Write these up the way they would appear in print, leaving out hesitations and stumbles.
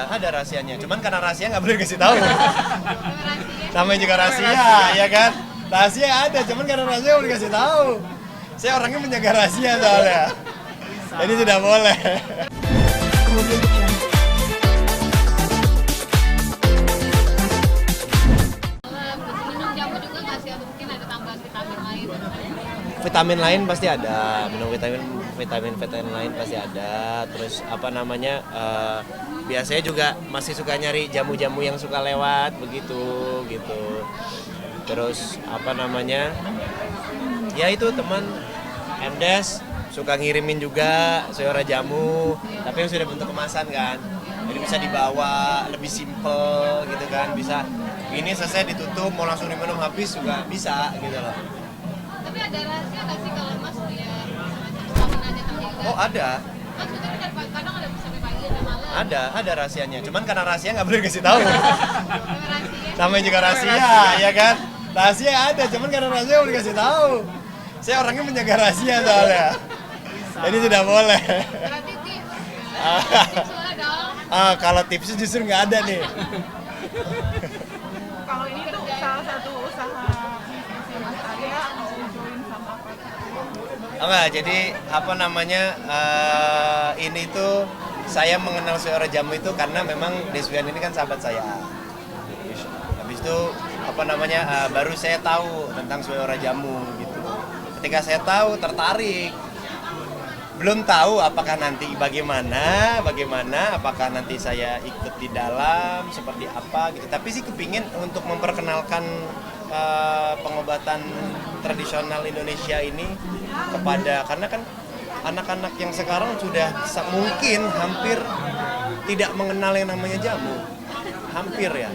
ada rahasianya. Cuman karena rahasia nggak boleh kasih tahu. Namanya juga rahasia, ya kan? Rahasia ada, cuman karena rahasia nggak boleh kasih tahu. Saya orangnya menjaga rahasia soalnya. Jadi tidak boleh. Minum jamu juga nggak sih, atau mungkin ada tambahan vitamin lain? Vitamin lain pasti ada, minum vitamin lain pasti ada. Terus apa namanya, biasanya juga masih suka nyari jamu-jamu yang suka lewat begitu gitu. Terus apa namanya, ya itu teman MDes suka ngirimin juga sayur jamu, tapi yang sudah bentuk kemasan kan, jadi bisa dibawa lebih simple gitu kan, bisa ini selesai ditutup mau langsung diminum habis juga bisa gitu loh. Tapi ada rahasia nggak sih kalau Mas dia stamina nya terjaga? Oh ada. Kan sudah kadang ada sampai pagi ada malam. Ada rahasianya. Cuman karena rahasia nggak boleh kasih tahu. Rahasia. Namanya juga rahasia, ya kan? Rahasia ada, cuman karena rahasia nggak boleh kasih tahu. Saya orangnya menjaga rahasia soalnya. Jadi tidak boleh. Berarti tips boleh dong. Kalau tipsnya justru nggak ada nih. Kalau ini tuh salah satu usaha bisnis Mas Arya mau join sama apa? Enggak, jadi apa namanya, ini tuh saya mengenal Suara Jamu itu karena memang Deswian ini kan sahabat saya. Habis itu apa namanya, baru saya tahu tentang Suara Jamu gitu. Ketika saya tahu tertarik. Belum tahu apakah nanti bagaimana, apakah nanti saya ikut di dalam seperti apa gitu. Tapi sih kepingin untuk memperkenalkan pengobatan tradisional Indonesia ini kepada, karena kan anak-anak yang sekarang sudah mungkin hampir tidak mengenal yang namanya jamu, hampir ya.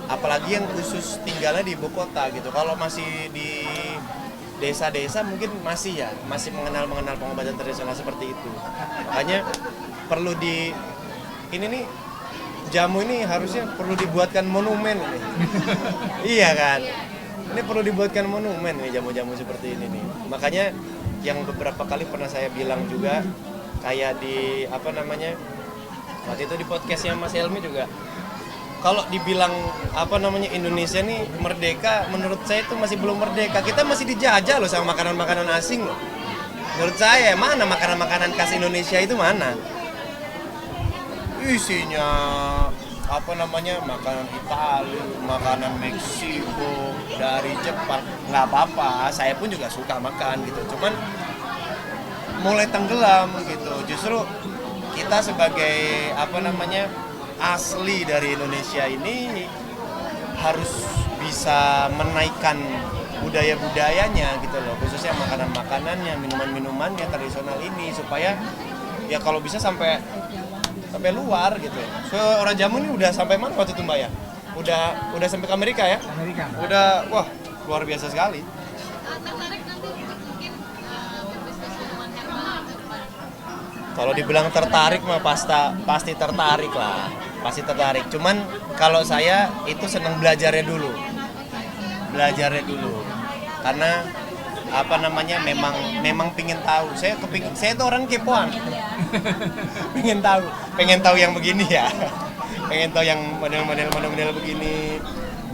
Apalagi yang khusus tinggalnya di ibu kota gitu. Kalau masih di desa-desa mungkin masih mengenal pengobatan tradisional seperti itu. Makanya perlu ini nih, jamu ini harusnya perlu dibuatkan monumen ini. Iya kan? Ini perlu dibuatkan monumen nih, jamu-jamu seperti ini nih. Makanya yang beberapa kali pernah saya bilang juga, kayak di apa namanya, waktu itu di podcastnya Mas Helmi juga, kalau dibilang apa namanya Indonesia nih merdeka, menurut saya itu masih belum merdeka. Kita masih dijajah loh sama makanan-makanan asing loh. Menurut saya, mana makanan-makanan khas Indonesia itu mana? Isinya apa namanya, makanan Italia, makanan Meksiko, dari Jepang. Nggak apa-apa, saya pun juga suka makan gitu. Cuman mulai tenggelam gitu. Justru kita sebagai apa namanya, asli dari Indonesia ini harus bisa menaikkan budaya-budayanya gitu loh, khususnya makanan-makanannya, minuman-minumannya tradisional ini, supaya ya kalau bisa sampai luar gitu. So, orang jamu ini udah sampai mana waktu itu Mbak ya? Udah sampai ke Amerika ya? Amerika. Udah, wah luar biasa sekali. Tertarik nanti mungkin berbisnis minuman herbal ke depan? Kalau dibilang tertarik mah pasti tertarik lah, pasti tertarik. Cuman kalau saya itu senang belajarnya dulu, karena apa namanya, memang pingin tahu. Saya tuh orang kepoan, pengen tahu yang begini ya, pengen tahu yang model begini,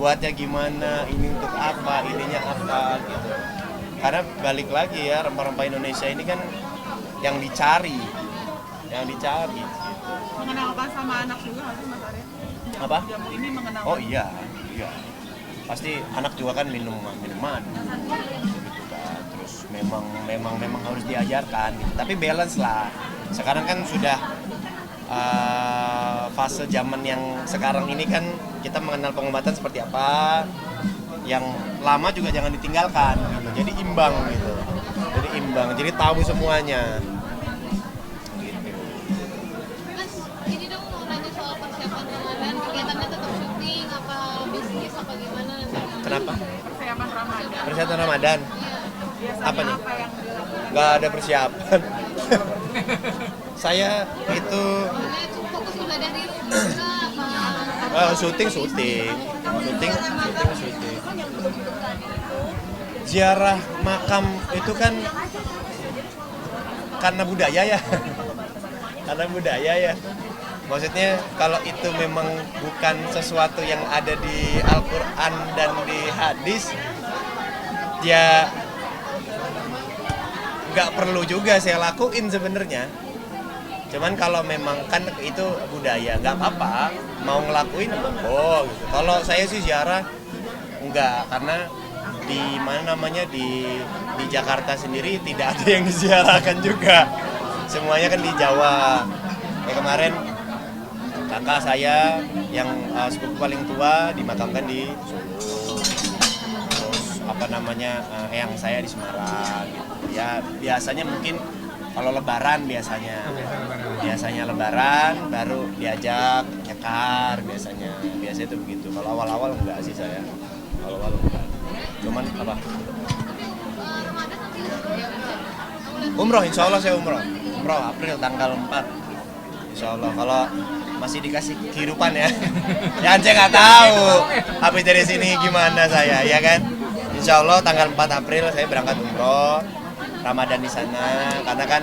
buatnya gimana, ini untuk apa, ininya apa gitu. Karena balik lagi ya, rempah-rempah Indonesia ini kan yang dicari gitu. Mengenalkan sama anak juga harus Mas Arya? Apa? Jamu ini mengenalkan. Oh iya. Pasti anak juga kan minuman gitu kan. Terus memang harus diajarkan gitu. Tapi balance lah. Sekarang kan sudah fase zaman yang sekarang ini kan kita mengenal pengobatan seperti apa. Yang lama juga jangan ditinggalkan gitu. Jadi imbang gitu. Jadi tahu semuanya. Ini dong mau nanya soal persiapan Ramadan, kegiatannya tetap syuting apa bisnis apa gimana nanti? Kenapa? Persiapan Ramadan. Persiapan Ramadan. Biasanya Apa nih? apa yang dilakukan? Nggak ada persiapan. Saya itu Fokus ibadah di rumah apa? syuting. Ziarah makam itu kan karena budaya ya. Maksudnya kalau itu memang bukan sesuatu yang ada di Al-Quran dan di hadis, ya nggak perlu juga saya lakuin sebenarnya. Cuman kalau memang kan itu budaya, nggak apa-apa, mau ngelakuin monggo gitu. Kalau saya sih ziarah enggak, karena di mana namanya di Jakarta sendiri tidak ada yang diziarahkan juga. Semuanya kan di Jawa. Kemarin kakak saya yang sepupu paling tua dimakamkan di Solo. Terus eyang saya di Semarang gitu. Ya biasanya mungkin kalau lebaran biasanya lebaran baru diajak nyekar biasanya itu begitu. Kalau awal-awal enggak sih saya. Awal-awal enggak. Cuman apa? Umroh, insya Allah saya umroh April tanggal 4 insya Allah, kalau masih dikasih kehidupan ya. Ya saya nggak tahu habis dari sini gimana saya, ya kan. Insya Allah tanggal 4 April saya berangkat umroh Ramadan di sana, karena kan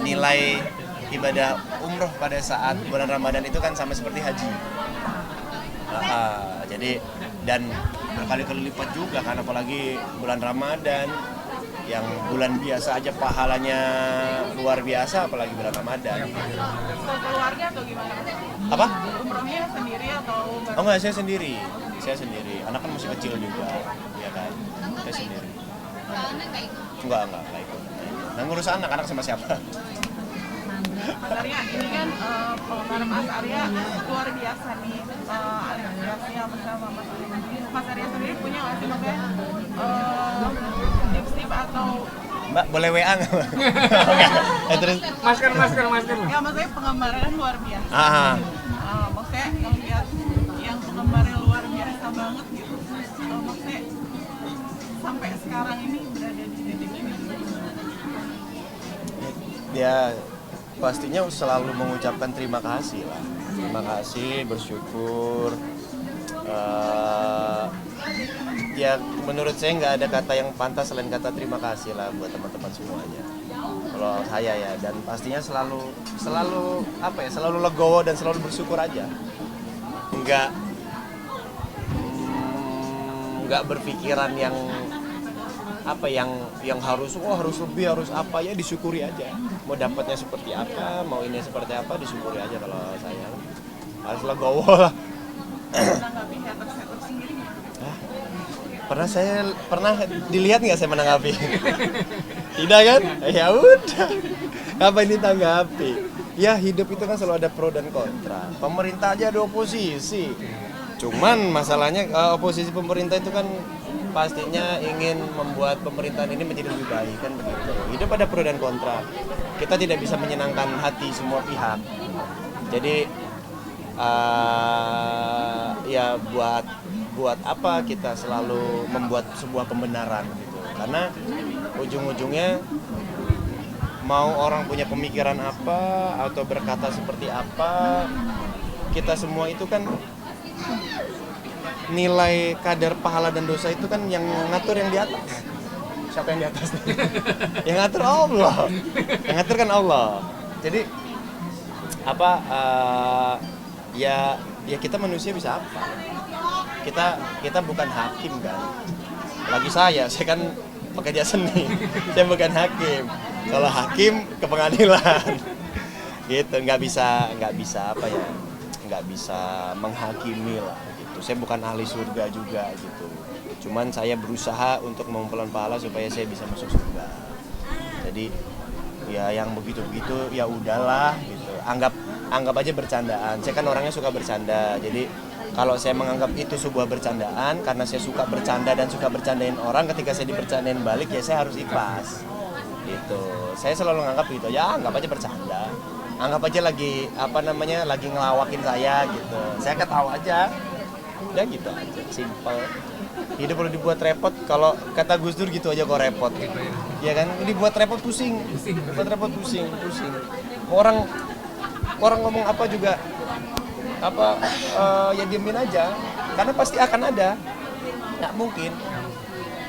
nilai ibadah umroh pada saat bulan Ramadan itu kan sama seperti haji. Jadi dan berkali-kali lipat juga kan, apalagi bulan Ramadan yang bulan biasa aja pahalanya luar biasa, apalagi bulan Ramadan. Keluarga atau gimana? Apa? Umrohnya sendiri atau? Oh enggak, saya sendiri. Anak kan masih kecil juga, ya kan. Saya sendiri. Enggak ikut. Nah, ngurus anak sama siapa? Mas Arya, ini kan penggemar Mas Arya luar biasa nih, antusiasnya bersama Mas Arya. Mas Arya sendiri punya nggak sih maksudnya tips-tips atau Mbak boleh WA nggak? Terus Masker. ya maksudnya penggemarnya kan luar biasa. Maksudnya ngelihat yang penggemarnya luar biasa banget gitu. Maksudnya sampai sekarang ini berada di titik ini. Ya pastinya selalu mengucapkan terima kasih lah. Terima kasih, bersyukur. Ya menurut saya nggak ada kata yang pantas selain kata terima kasih lah buat teman-teman semuanya. Kalau saya ya, dan pastinya selalu legowo dan selalu bersyukur aja. Nggak berpikiran yang harus lebih, harus apa, ya disyukuri aja. Mau dapatnya seperti apa, mau ini seperti apa, disyukuri aja. Kalau saya harus legowo lah. Menanggapi haters sendiri. Pernah dilihat nggak saya menanggapi? Tidak kan? Ya udah. Apa ini tanggapi? Ya hidup itu kan selalu ada pro dan kontra. Pemerintah aja ada oposisi. Cuman masalahnya oposisi pemerintah itu kan pastinya ingin membuat pemerintahan ini menjadi lebih baik, kan begitu. Hidup ada pro dan kontra. Kita tidak bisa menyenangkan hati semua pihak. Jadi ya buat apa kita selalu membuat sebuah pembenaran gitu. Karena ujung-ujungnya mau orang punya pemikiran apa atau berkata seperti apa, kita semua itu kan nilai kadar pahala dan dosa itu kan yang ngatur yang di atas. Siapa yang di atas? Yang ngatur Allah. Yang ngatur kan Allah. Jadi ya kita manusia bisa apa? Kita bukan hakim kan. Lagi saya kan pekerja seni. Saya bukan hakim. Kalau hakim ke pengadilan. Gitu, nggak bisa menghakimi lah gitu. Saya bukan ahli surga juga gitu. Cuman saya berusaha untuk mengumpulkan pahala supaya saya bisa masuk surga. Jadi ya yang begitu-begitu ya udahlah gitu. Anggap aja bercandaan. Saya kan orangnya suka bercanda. Jadi kalau saya menganggap itu sebuah bercandaan, karena saya suka bercanda dan suka bercandain orang, ketika saya dibercandain balik ya saya harus ikhlas. Gitu. Saya selalu menganggap gitu. Ya anggap aja bercanda. Anggap aja lagi lagi ngelawakin saya gitu. Saya ketawa aja. Udah gitu aja, simple. Hidup perlu dibuat repot, kalau kata Gus Dur gitu aja kok repot. Ya kan, dibuat repot pusing. Buat repot pusing. Orang ngomong apa juga ya diemin aja, karena pasti akan ada. Nggak mungkin.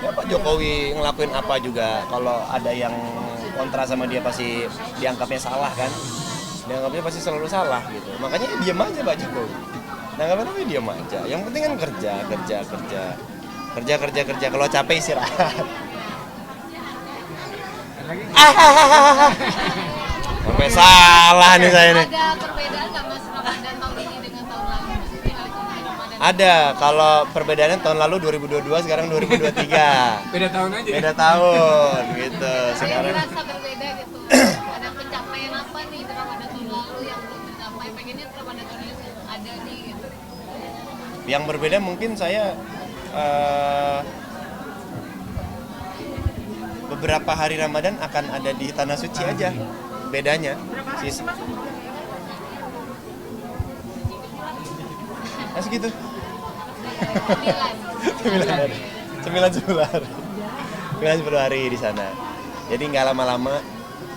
Ya Pak Jokowi ngelakuin apa juga, kalau ada yang kontra sama dia pasti dianggapnya salah kan. dianggapnya pasti selalu salah gitu. Makanya diam aja Pak Jokowi. Dianggapnya tapi diam aja. Yang penting kan kerja. Kalau capek istirahat. Sampai salah nih saya nih. Ada perbedaan nggak Mas Ramadan tahun ini dengan tahun lalu? Ramadan. Ada, kalau perbedaannya tahun lalu 2022, sekarang 2023. Beda tahun aja. Beda tahun gitu. Ada Sekarang merasa berbeda gitu. Ada pencapaian apa nih di Ramadan tahun lalu yang belum tercapai? Pengennya Ramadan tahun ini ada nih gitu. yang berbeda mungkin saya beberapa hari Ramadan akan ada di Tanah Suci aja. Bedanya. Masih gitu. 9 hari. 9 hari di sana. Jadi nggak lama-lama.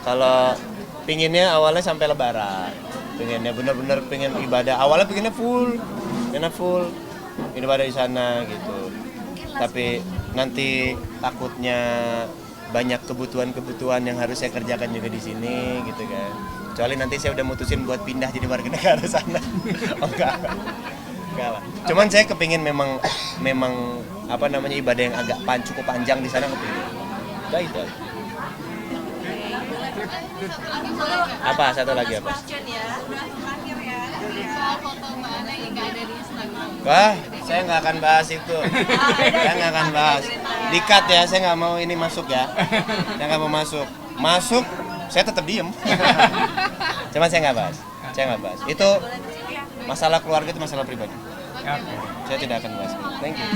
Kalau pinginnya awalnya sampai Lebaran. Pinginnya benar-benar pengen ibadah. Awalnya pinginnya full ibadah di sana gitu. Tapi nanti takutnya banyak kebutuhan yang harus saya kerjakan juga di sini gitu kan. Kecuali nanti saya udah mutusin buat pindah jadi warga negara sana. Oh enggak lah. Cuman saya kepingin memang apa namanya ibadah yang agak cukup panjang di sana kepingin. Udah itu. Apa satu lagi apa? Soal foto Mbak Ana yang nggak ada di Instagram. Wah, saya nggak akan bahas itu. Saya nggak akan bahas. Di-cut ya, saya nggak mau ini masuk ya. Saya nggak mau masuk. Masuk, saya tetap diem. Cuman saya nggak bahas. Itu masalah keluarga, itu masalah pribadi. Saya tidak akan bahas. Thank you.